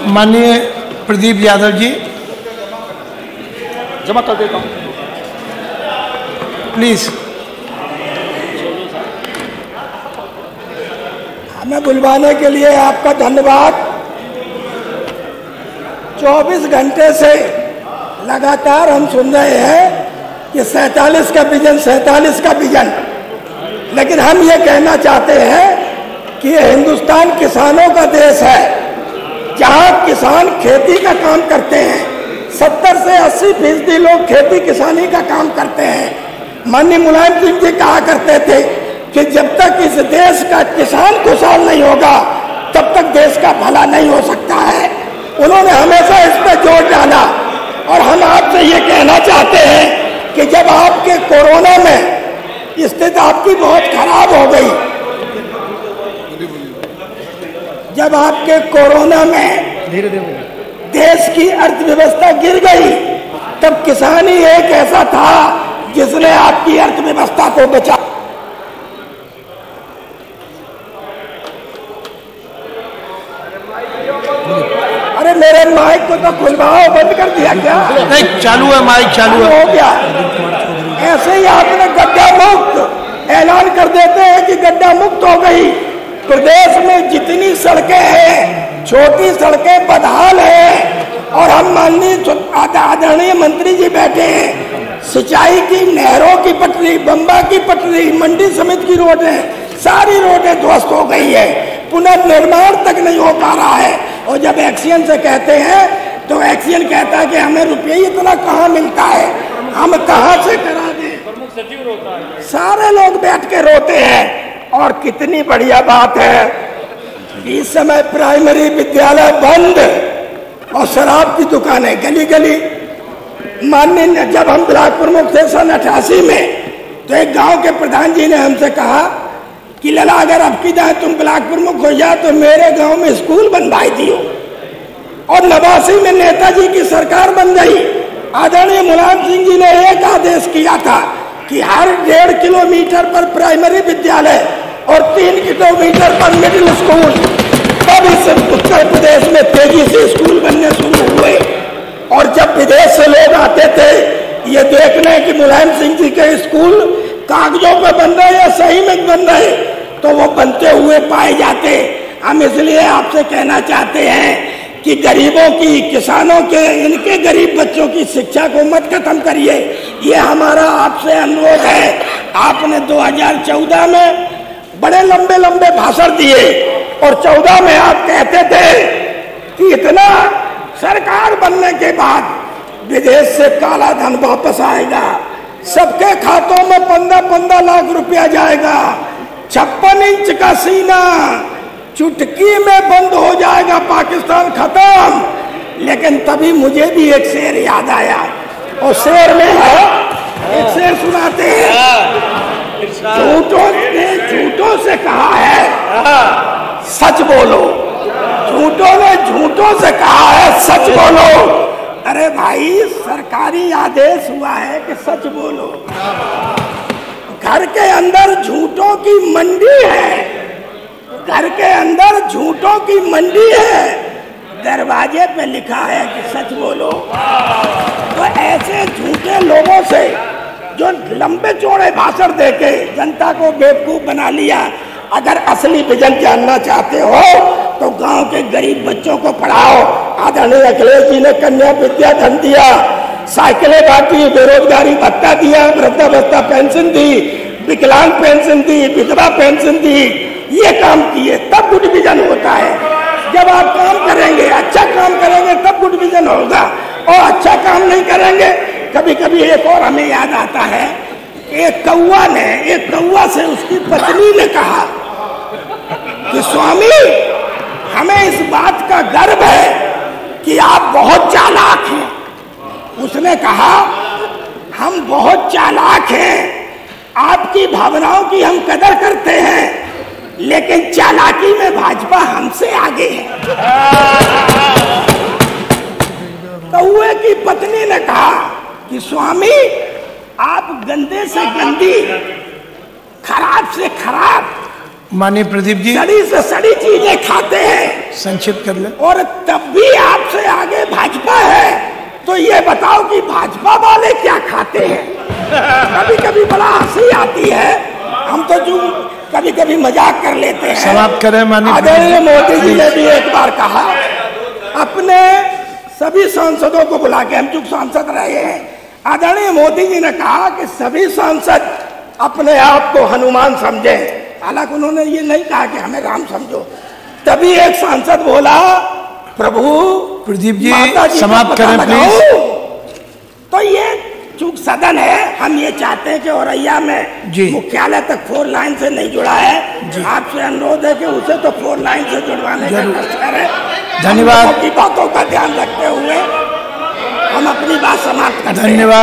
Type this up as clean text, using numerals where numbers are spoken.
माननीय प्रदीप यादव जी, जमा कर देता हूँ प्लीज। हमें बुलवाने के लिए आपका धन्यवाद। 24 घंटे से लगातार हम सुन रहे हैं कि 47 का विजन, 47 का विजन, लेकिन हम ये कहना चाहते हैं कि ये हिंदुस्तान किसानों का देश है, जहाँ किसान खेती का काम करते हैं। 70 से 80% लोग खेती किसानी का काम करते हैं। माननीय मुलायम सिंह जी कहा करते थे कि जब तक इस देश का किसान खुशहाल नहीं होगा तब तक देश का भला नहीं हो सकता है। उन्होंने हमेशा इस पर जोर डाला और हम आपसे ये कहना चाहते हैं कि जब आपके कोरोना में स्थिति आपकी बहुत खराब हो गई, जब आपके कोरोना में देश की अर्थव्यवस्था गिर गई, तब किसान ही एक ऐसा था जिसने आपकी अर्थव्यवस्था को बचा। अरे मेरे माइक को तो खुलवाओ, बंद कर दिया क्या? नहीं, चालू है, माइक चालू है। हो गया। ऐसे ही आपने गड्ढा मुक्त ऐलान कर देते हैं कि गड्ढा मुक्त हो गई। प्रदेश में जितनी सड़कें हैं, छोटी सड़कें बदहाल हैं, और हम माननीय आदरणीय मंत्री जी बैठे हैं, सिंचाई की नहरों की पटरी, बम्बा की पटरी, मंडी समिति की रोडें, सारी रोडें ध्वस्त हो गई है, पुनर्निर्माण तक नहीं हो पा रहा है। और जब एक्सियन से कहते हैं तो एक्सियन कहता है कि हमें रुपये इतना कहाँ मिलता है, हम कहाँ से करा दें। प्रमुख सचिव रोता है, सारे लोग बैठ के रोते हैं। और कितनी बढ़िया बात है, इस समय प्राइमरी विद्यालय बंद और शराब की दुकानें गली गली। माननीय जब हम ब्लॉक प्रमुख थे सन 88 में, तो एक गांव के प्रधान जी ने हमसे कहा कि लला अगर अब की जाए तुम ब्लॉक प्रमुख हो जाए तो मेरे गांव में स्कूल बनवाई दियो। और 89 में नेताजी की सरकार बन गई। आदरणीय मुलायम सिंह जी ने एक आदेश किया था कि हर 1.5 किलोमीटर पर प्राइमरी विद्यालय और 3 किलोमीटर पर मिडिल स्कूल। तब इस उत्तर प्रदेश में तेजी से स्कूल बनने शुरू हुए। और जब विदेश से लोग आते थे ये देखने कि मुलायम सिंह जी के स्कूल कागजों पर बन रहे या सही में बन रहे, तो वो बनते हुए पाए जाते। हम इसलिए आपसे कहना चाहते हैं कि गरीबों की, किसानों के, इनके गरीब बच्चों की शिक्षा को मत खत्म करिए, ये हमारा आपसे अनुरोध है। आपने 2014 में बड़े लंबे लंबे भाषण दिए और 14 में आप कहते थे कि इतना सरकार बनने के बाद विदेश से काला धन वापस आएगा, सबके खातों में 15-15 लाख रुपया जाएगा, 56 इंच का सीना, चुटकी में बंद हो जाएगा, पाकिस्तान खत्म। लेकिन तभी मुझे भी एक शेर याद आया, और शेर में है, एक शेर सुनाते हैं। झूठों ने झूठों से कहा है सच बोलो, झूठों ने झूठों से कहा है सच बोलो। अरे भाई, सरकारी आदेश हुआ है कि सच बोलो। घर के अंदर झूठों की मंडी है, घर के अंदर झूठों की मंडी है, दरवाजे पे लिखा है कि सच बोलो। तो ऐसे झूठे लोगों से जो लंबे चौड़े भाषण देके जनता को बेवकूफ बना लिया, अगर असली विजन जानना चाहते हो तो गांव के गरीब बच्चों को पढ़ाओ। आदरणीय अखिलेश जी ने कन्या विद्या धन दिया, साइकिलें बांटी, बेरोजगारी भत्ता दिया, वृद्धावस्था पेंशन दी, विकलांग पेंशन दी, विधवा पेंशन दी, ये काम किए, तब गुड विजन होता है। जब आप काम करेंगे, अच्छा काम करेंगे, तब गुड विजन होगा। और अच्छा काम नहीं करेंगे, कभी कभी एक और हमें याद आता है, एक कौवा से उसकी पत्नी ने कहा कि स्वामी, हमें इस बात का गर्व है कि आप बहुत चालाक हैं। उसने कहा, हम बहुत चालाक हैं, आपकी भावनाओं की हम कदर करते हैं, लेकिन चालाकी में भाजपा हमसे आगे है। कौवे की पत्नी ने कहा कि स्वामी, आप गंदे से गंदी, खराब से खराब माननीय प्रदीप जी, सड़ी से सड़ी चीजें खाते हैं। संक्षिप्त कर ले। और तब भी आपसे आगे भाजपा है, तो ये बताओ कि भाजपा वाले क्या खाते हैं। कभी कभी बड़ा हंसी आती है, हम तो जो कभी कभी मजाक कर लेते हैं। समाप्त करें माननीय आदरणीय मोदी जी ने भी एक बार कहा, अपने सभी सांसदों को बुला के, हम चूंकि सांसद रहे हैं, आदरणीय मोदी जी ने कहा कि सभी सांसद अपने आप को हनुमान समझे। हालांकि उन्होंने ये नहीं कहा कि हमें राम समझो। तभी एक सांसद बोला, प्रभु प्रदीप जी माता जी समाप्त करें प्लीज। तो ये चूंकि सदन है, हम ये चाहते हैं कि औरैया में जी मुख्यालय तक 4 लाइन से नहीं जुड़ा है। आपसे अनुरोध है कि उसे तो 4 लाइन से जुड़वाने का कष्ट करें। धन्यवाद। की बातों का ध्यान रखते हुए हम अपनी बात समाप्त करते हैं। धन्यवाद।